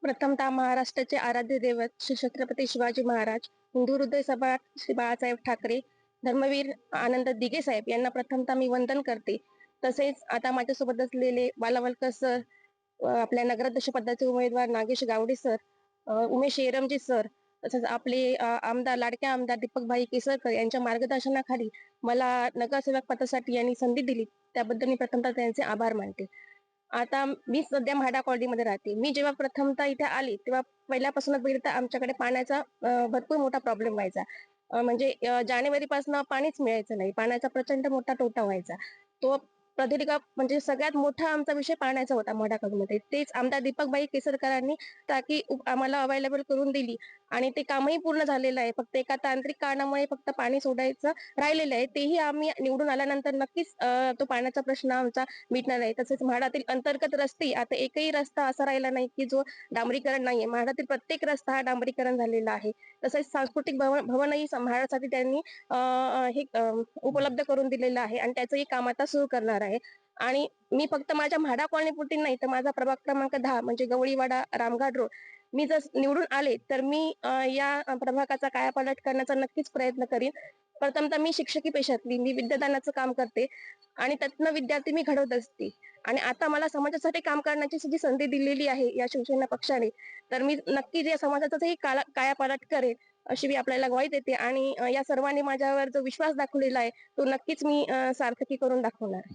प्रथमतः महाराष्ट्राचे आराध्य दैवत श्री छत्रपती शिवाजी महाराज, हिंदू हृदय सभा श्री बाळासाहेब ठाकरे, धर्मवीर आनंद दिघे साहेब यांना प्रथमतः मी वंदन करते. तसेच आता माझ्यासोबत असलेले बालावलकर सर, आपल्या नगराध्यक्ष पदाचे उमेदवार नागेश गावडे सर, उमेश येरमजी सर, तसंच आपले आमदार लाडके आमदार दीपकभाई केसरकर यांच्या मार्गदर्शनाखाली मला नगरसेवक पदासाठी यांनी संधी दिली, त्याबद्दल मी प्रथमतः त्यांचे आभार मानते. आता मी सध्या म्हाडा कॉलनीमध्ये राहते. मी जेव्हा प्रथमतः इथे आले तेव्हा पहिल्यापासूनच बघितलं तर आमच्याकडे पाण्याचा भरपूर मोठा प्रॉब्लेम व्हायचा. म्हणजे जानेवारीपासून पाणीच मिळायचं नाही. पाण्याचा प्रचंड मोठा तोटा व्हायचा. तो प्रदीर्घ म्हणजे सगळ्यात मोठा आमचा विषय पाण्याचा होता म्हाडा कॉलनीमध्ये. तेच आमदार दीपकभाई केसरकरांनी टाकी आम्हाला अवेलेबल करून दिली आणि ते कामही पूर्ण झालेलं आहे. फक्त एका तांत्रिक कारणामुळे फक्त पाणी सोडायचं राहिलेलं आहे. तेही आम्ही निवडून आल्यानंतर नक्कीच तो पाण्याचा प्रश्न आमचा मिटणार आहे. तसेच म्हाडातील अंतर्गत रस्ते आता एकही रस्ता असा राहिला नाही की जो डांबरीकरण नाहीये. म्हाडातील प्रत्येक रस्ता हा डांबरीकरण झालेला आहे. तसेच सांस्कृतिक भवनही म्हाडासाठी त्यांनी हे उपलब्ध करून दिलेलं आहे आणि त्याचंही काम आता सुरू करणार आहे. आणि मी फक्त माझ्या म्हाडा कॉलनीपुरती नाही तर माझा प्रभाग क्रमांक 10 म्हणजे गवळीवाडा रामघाट रोड, मी जर निवडून आले तर मी या प्रभागाचा कायापालट करण्याचा नक्कीच प्रयत्न करीन. प्रथमतः मी शिक्षकी पेशातली, मी विद्यादानाचं काम करते आणि त्यातनं विद्यार्थी मी घडवत असते. आणि आता मला समाजासाठी काम करण्याची जी संधी दिलेली आहे या शिवसेना पक्षाने, तर मी नक्कीच या समाजाचाही कायापालट करेन अशी मी आपल्याला ग्वाही देते. आणि या सर्वांनी माझ्यावर जो विश्वास दाखवलेला आहे तो नक्कीच मी सार्थकी करून दाखवणार.